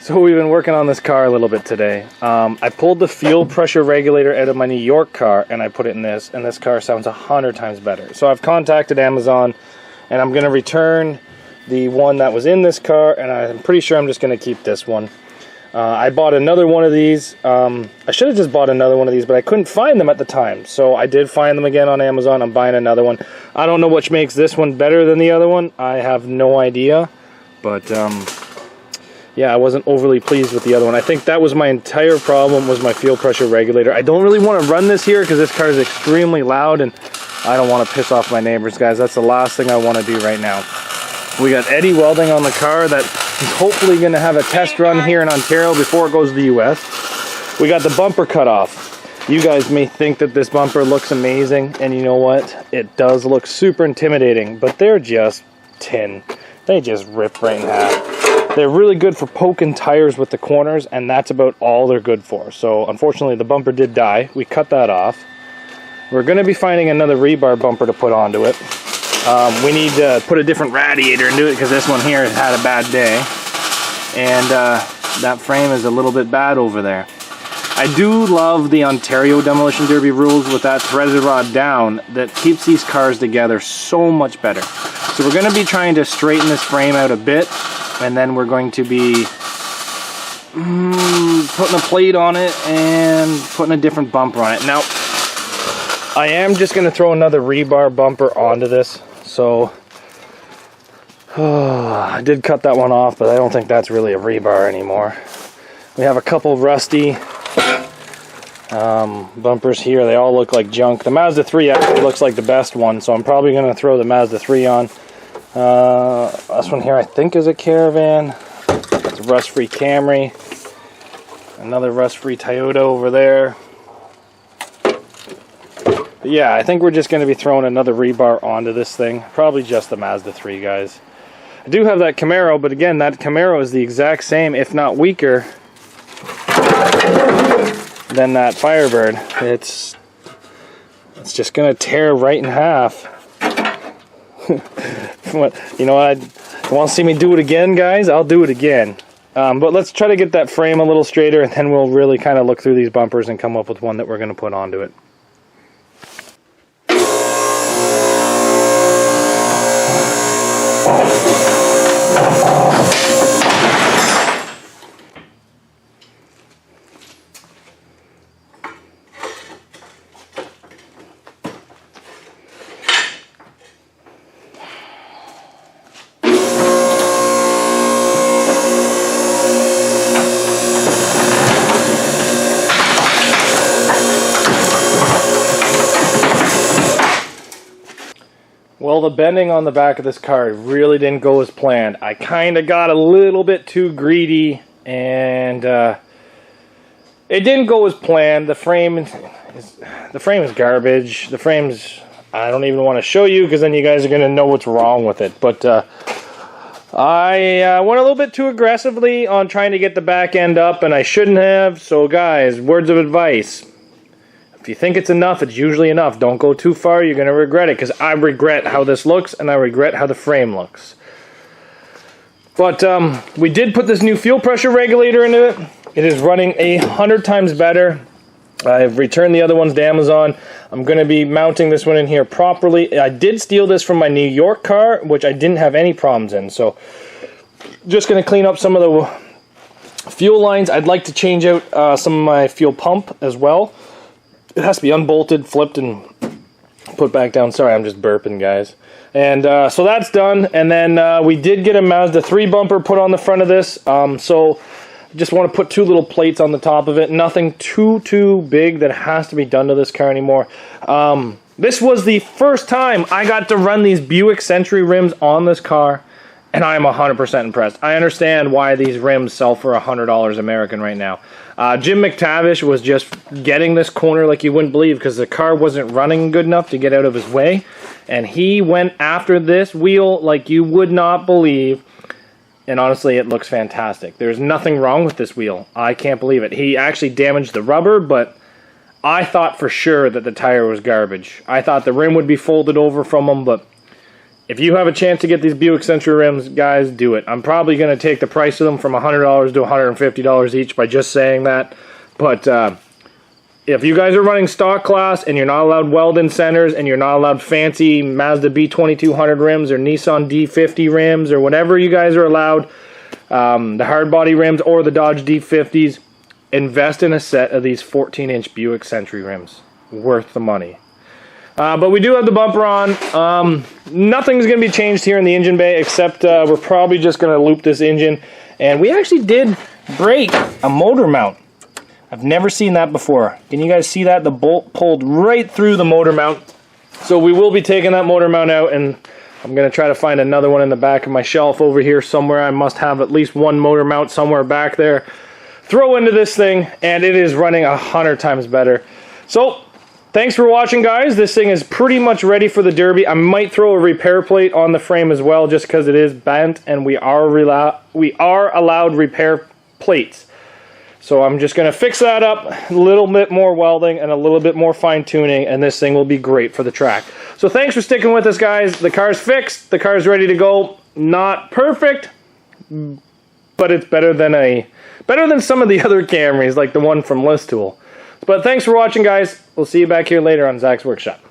So we've been working on this car a little bit today. I pulled the fuel pressure regulator out of my New York car and I put it in this, and this car sounds 100 times better. So I've contacted Amazon and I'm going to return the one that was in this car, and I'm pretty sure I'm just going to keep this one. I bought another one of these. I should have just bought another one of these, but I couldn't find them at the time. So I did find them again on Amazon. I'm buying another one. I don't know which makes this one better than the other one. I have no idea. But yeah, I wasn't overly pleased with the other one. I think that was my entire problem, was my fuel pressure regulator. I don't really want to run this here because this car is extremely loud and I don't want to piss off my neighbors, guys. That's the last thing I want to do right now. We got Eddie welding on the car that he's hopefully going to have a test run here in Ontario before it goes to the US. We got the bumper cut off. You guys may think that this bumper looks amazing, and you know what? It does look super intimidating, but they're just tin. They just rip right in half. They're really good for poking tires with the corners, and that's about all they're good for. So unfortunately the bumper did die. We cut that off. We're going to be finding another rebar bumper to put onto it. We need to put a different radiator into it because this one here has had a bad day, and that frame is a little bit bad over there. I do love the Ontario Demolition Derby rules with that threaded rod down that keeps these cars together so much better. So we're going to be trying to straighten this frame out a bit, and then we're going to be putting a plate on it and putting a different bumper on it. Now, I am just going to throw another rebar bumper onto this. So, I did cut that one off, but I don't think that's really a rebar anymore. We have a couple rusty bumpers here. They all look like junk. The Mazda 3 actually looks like the best one, so I'm probably going to throw the Mazda 3 on. This one here I think is a Caravan. It's a rust-free Camry. Another rust-free Toyota over there. But yeah, I think we're just going to be throwing another rebar onto this thing. Probably just the Mazda 3, guys. I do have that Camaro, but again, that Camaro is the exact same, if not weaker, than that Firebird. It's just going to tear right in half. You know what? You want to see me do it again, guys? I'll do it again. But let's try to get that frame a little straighter, and then we'll really kind of look through these bumpers and come up with one that we're going to put onto it. Well, the bending on the back of this car really didn't go as planned. I kind of got a little bit too greedy, and it didn't go as planned. The frame is garbage. The frame's, I don't even want to show you because then you guys are going to know what's wrong with it. But I went a little bit too aggressively on trying to get the back end up, and I shouldn't have. So guys, words of advice. If you think it's enough, it's usually enough. Don't go too far, you're going to regret it, because I regret how this looks, and I regret how the frame looks. But we did put this new fuel pressure regulator into it. It is running 100 times better. I've returned the other ones to Amazon. I'm going to be mounting this one in here properly. I did steal this from my New York car, which I didn't have any problems in. So just going to clean up some of the fuel lines. I'd like to change out some of my fuel pump as well. It has to be unbolted, flipped, and put back down. Sorry, I'm just burping, guys. And so that's done. And then we did get a Mazda 3 bumper put on the front of this. So just want to put two little plates on the top of it. Nothing too big that has to be done to this car anymore. This was the first time I got to run these Buick Century rims on this car, and I am 100% impressed. I understand why these rims sell for $100 American right now. Jim McTavish was just getting this corner like you wouldn't believe because the car wasn't running good enough to get out of his way. And he went after this wheel like you would not believe. And honestly, it looks fantastic. There's nothing wrong with this wheel. I can't believe it. He actually damaged the rubber, but I thought for sure that the tire was garbage. I thought the rim would be folded over from him, but If you have a chance to get these Buick Century rims, guys, do it. I'm probably going to take the price of them from $100 to $150 each by just saying that. But if you guys are running stock class and you're not allowed weld-in centers and you're not allowed fancy Mazda B2200 rims or Nissan D50 rims or whatever you guys are allowed, the hard body rims or the Dodge D50s, invest in a set of these 14-inch Buick Century rims. Worth the money. But we do have the bumper on. Nothing's going to be changed here in the engine bay except we're probably just going to loop this engine. And we actually did break a motor mount. I've never seen that before. Can you guys see that? The bolt pulled right through the motor mount. So we will be taking that motor mount out, and I'm going to try to find another one in the back of my shelf over here somewhere. I must have at least one motor mount somewhere back there. Throw into this thing, and it is running 100 times better. So thanks for watching, guys. This thing is pretty much ready for the Derby. I might throw a repair plate on the frame as well, just because it is bent, and we are allowed repair plates. So I'm just going to fix that up, a little bit more welding and a little bit more fine tuning, and this thing will be great for the track. So thanks for sticking with us, guys. The car's fixed, the car's ready to go. Not perfect, but it's better than some of the other Camrys, like the one from Listool. But thanks for watching, guys. We'll see you back here later on Zach's Workshop.